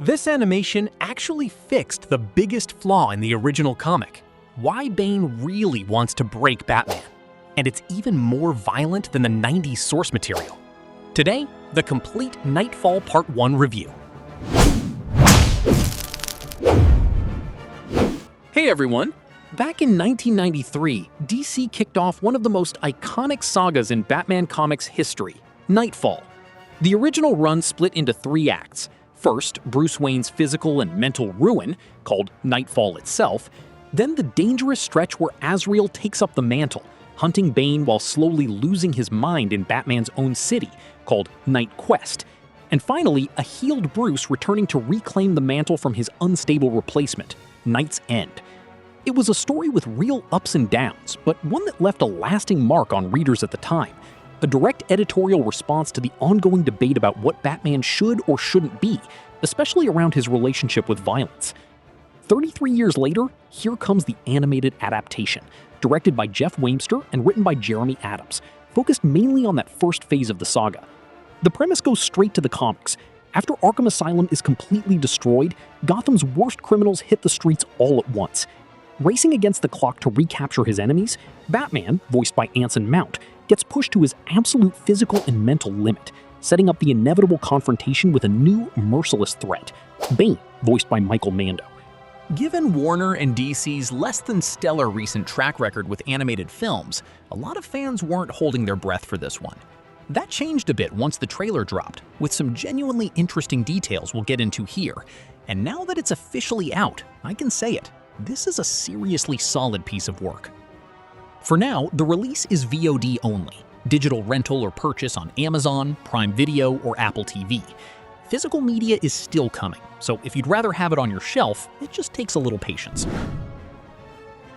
This animation actually fixed the biggest flaw in the original comic: why Bane really wants to break Batman. And it's even more violent than the 90s source material. Today, the complete Knightfall Part 1 review. Hey everyone! Back in 1993, DC kicked off one of the most iconic sagas in Batman comics history, Knightfall. The original run split into 3 acts. First, Bruce Wayne's physical and mental ruin, called Knightfall itself, then the dangerous stretch where Azrael takes up the mantle, hunting Bane while slowly losing his mind in Batman's own city, called Night Quest, and finally, a healed Bruce returning to reclaim the mantle from his unstable replacement, Night's End. It was a story with real ups and downs, but one that left a lasting mark on readers at the time, a direct editorial response to the ongoing debate about what Batman should or shouldn't be, especially around his relationship with violence. 33 years later, here comes the animated adaptation, directed by Jeff Wamster and written by Jeremy Adams, focused mainly on that first phase of the saga. The premise goes straight to the comics. After Arkham Asylum is completely destroyed, Gotham's worst criminals hit the streets all at once. Racing against the clock to recapture his enemies, Batman, voiced by Anson Mount, gets pushed to his absolute physical and mental limit, setting up the inevitable confrontation with a new, merciless threat, Bane, voiced by Michael Mando. Given Warner and DC's less than stellar recent track record with animated films, a lot of fans weren't holding their breath for this one. That changed a bit once the trailer dropped, with some genuinely interesting details we'll get into here. And now that it's officially out, I can say it, this is a seriously solid piece of work. For now, the release is VOD only, digital rental or purchase on Amazon, Prime Video, or Apple TV. Physical media is still coming, so if you'd rather have it on your shelf, it just takes a little patience.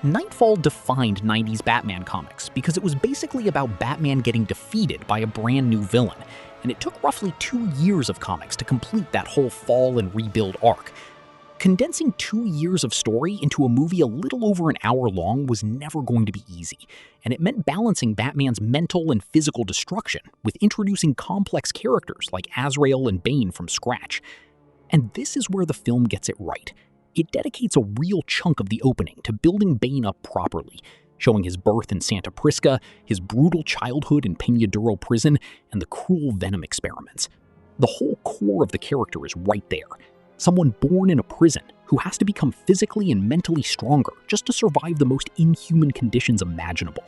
Knightfall defined 90s Batman comics because it was basically about Batman getting defeated by a brand new villain, and it took roughly 2 years of comics to complete that whole fall and rebuild arc. Condensing 2 years of story into a movie a little over an hour long was never going to be easy, and it meant balancing Batman's mental and physical destruction with introducing complex characters like Azrael and Bane from scratch. And this is where the film gets it right. It dedicates a real chunk of the opening to building Bane up properly, showing his birth in Santa Prisca, his brutal childhood in Peñaduro prison, and the cruel Venom experiments. The whole core of the character is right there. Someone born in a prison who has to become physically and mentally stronger just to survive the most inhuman conditions imaginable.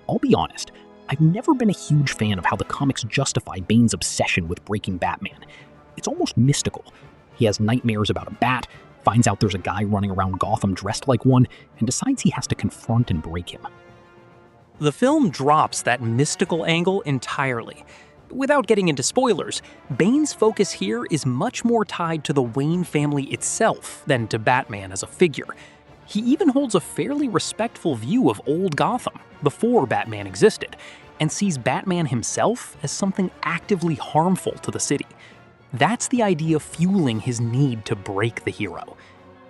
I'll be honest, I've never been a huge fan of how the comics justify Bane's obsession with breaking Batman. It's almost mystical. He has nightmares about a bat, finds out there's a guy running around Gotham dressed like one, and decides he has to confront and break him. The film drops that mystical angle entirely. Without getting into spoilers, Bane's focus here is much more tied to the Wayne family itself than to Batman as a figure. He even holds a fairly respectful view of old Gotham, before Batman existed, and sees Batman himself as something actively harmful to the city. That's the idea fueling his need to break the hero.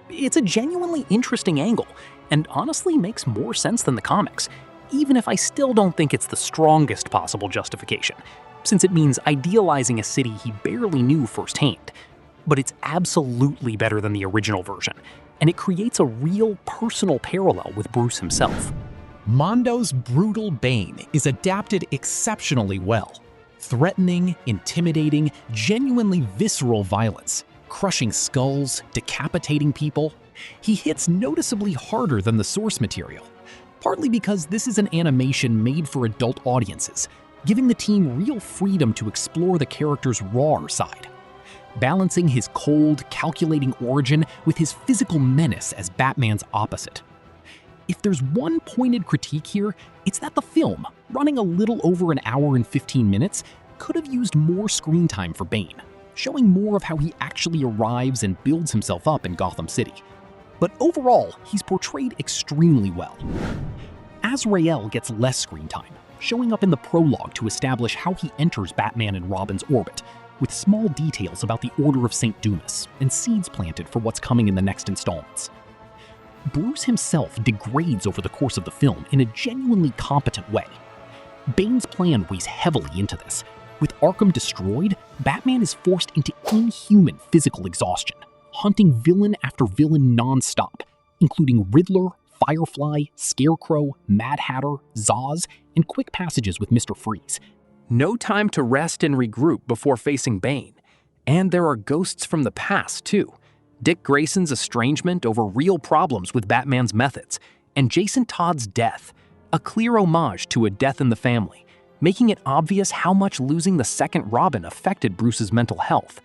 It's a genuinely interesting angle, and honestly makes more sense than the comics, even if I still don't think it's the strongest possible justification, since it means idealizing a city he barely knew firsthand. But it's absolutely better than the original version, and it creates a real personal parallel with Bruce himself. Mondo's brutal Bane is adapted exceptionally well. Threatening, intimidating, genuinely visceral violence, crushing skulls, decapitating people. He hits noticeably harder than the source material, partly because this is an animation made for adult audiences, giving the team real freedom to explore the character's rawer side, balancing his cold, calculating origin with his physical menace as Batman's opposite. If there's one pointed critique here, it's that the film, running a little over an hour and 15 minutes, could have used more screen time for Bane, showing more of how he actually arrives and builds himself up in Gotham City. But overall, he's portrayed extremely well. Azrael gets less screen time, showing up in the prologue to establish how he enters Batman and Robin's orbit, with small details about the Order of St. Dumas and seeds planted for what's coming in the next installments. Bruce himself degrades over the course of the film in a genuinely competent way. Bane's plan weighs heavily into this, With Arkham destroyed, Batman is forced into inhuman physical exhaustion, hunting villain after villain nonstop, including Riddler, Firefly, Scarecrow, Mad Hatter, Zsasz, and quick passages with Mr. Freeze. No time to rest and regroup before facing Bane. And there are ghosts from the past, too. Dick Grayson's estrangement over real problems with Batman's methods, and Jason Todd's death, a clear homage to a death in the family, making it obvious how much losing the second Robin affected Bruce's mental health.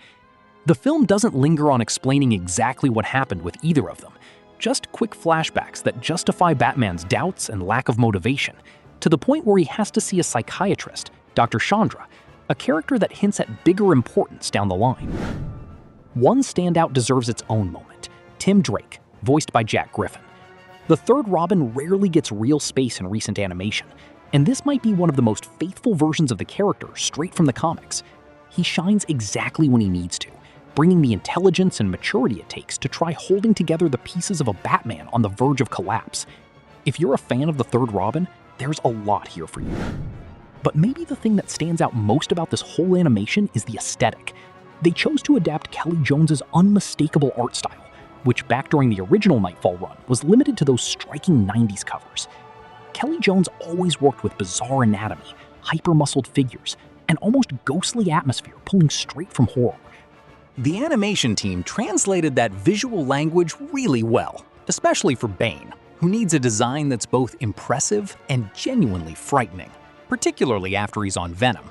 The film doesn't linger on explaining exactly what happened with either of them, just quick flashbacks that justify Batman's doubts and lack of motivation, to the point where he has to see a psychiatrist, Dr. Chandra, a character that hints at bigger importance down the line. One standout deserves its own moment, Tim Drake, voiced by Jack Griffin. The third Robin rarely gets real space in recent animation, and this might be one of the most faithful versions of the character straight from the comics. He shines exactly when he needs to, bringing the intelligence and maturity it takes to try holding together the pieces of a Batman on the verge of collapse. If you're a fan of the third Robin, there's a lot here for you. But maybe the thing that stands out most about this whole animation is the aesthetic. They chose to adapt Kelly Jones's unmistakable art style, which back during the original Knightfall run was limited to those striking 90s covers. Kelly Jones always worked with bizarre anatomy, hyper-muscled figures, and almost ghostly atmosphere pulling straight from horror. The animation team translated that visual language really well, especially for Bane, who needs a design that's both impressive and genuinely frightening, particularly after he's on Venom.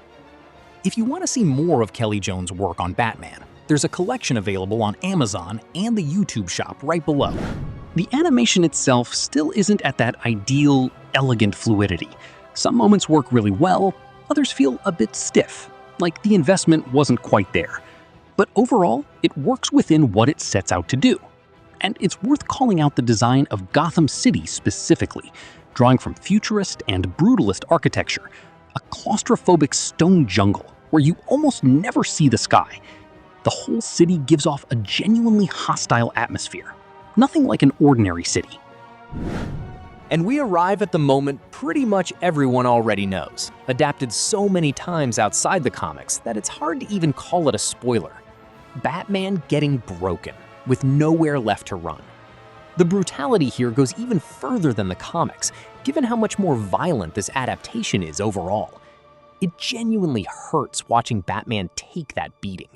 If you want to see more of Kelly Jones' work on Batman, there's a collection available on Amazon and the YouTube shop right below. The animation itself still isn't at that ideal, elegant fluidity. Some moments work really well, others feel a bit stiff, like the investment wasn't quite there. But overall, it works within what it sets out to do. And it's worth calling out the design of Gotham City specifically, drawing from futurist and brutalist architecture, a claustrophobic stone jungle where you almost never see the sky. The whole city gives off a genuinely hostile atmosphere, nothing like an ordinary city. And we arrive at the moment pretty much everyone already knows, adapted so many times outside the comics that it's hard to even call it a spoiler. Batman getting broken, with nowhere left to run. The brutality here goes even further than the comics, given how much more violent this adaptation is overall. It genuinely hurts watching Batman take that beating.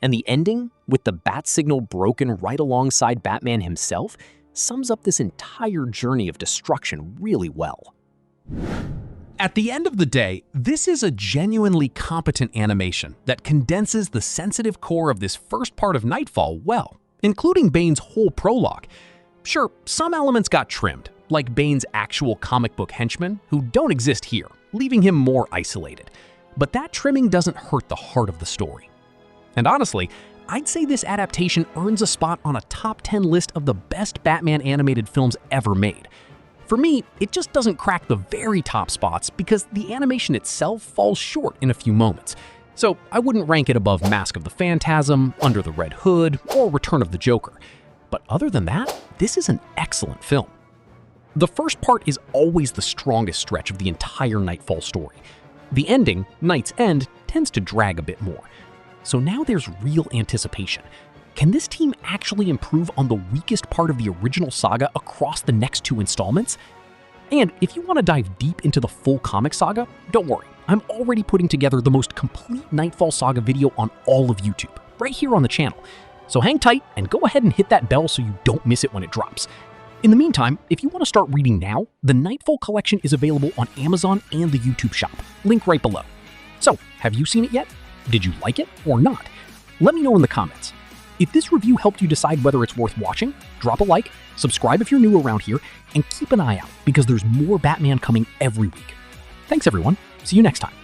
And the ending, with the bat signal broken right alongside Batman himself, sums up this entire journey of destruction really well. At the end of the day, this is a genuinely competent animation that condenses the sensitive core of this first part of Knightfall well, including Bane's whole prologue. Sure, some elements got trimmed, like Bane's actual comic book henchmen, who don't exist here, leaving him more isolated. But that trimming doesn't hurt the heart of the story. And honestly, I'd say this adaptation earns a spot on a top 10 list of the best Batman animated films ever made. For me, it just doesn't crack the very top spots because the animation itself falls short in a few moments. So I wouldn't rank it above Mask of the Phantasm, Under the Red Hood, or Return of the Joker. But other than that, this is an excellent film. The first part is always the strongest stretch of the entire Knightfall story. The ending, Night's End, tends to drag a bit more. So now there's real anticipation. Can this team actually improve on the weakest part of the original saga across the next two installments? And if you want to dive deep into the full comic saga, don't worry, I'm already putting together the most complete Knightfall Saga video on all of YouTube, right here on the channel. So hang tight and go ahead and hit that bell so you don't miss it when it drops. In the meantime, if you want to start reading now, the Knightfall collection is available on Amazon and the YouTube shop, link right below. So, have you seen it yet? Did you like it or not? Let me know in the comments. If this review helped you decide whether it's worth watching, drop a like, subscribe if you're new around here, and keep an eye out because there's more Batman coming every week. Thanks everyone, see you next time.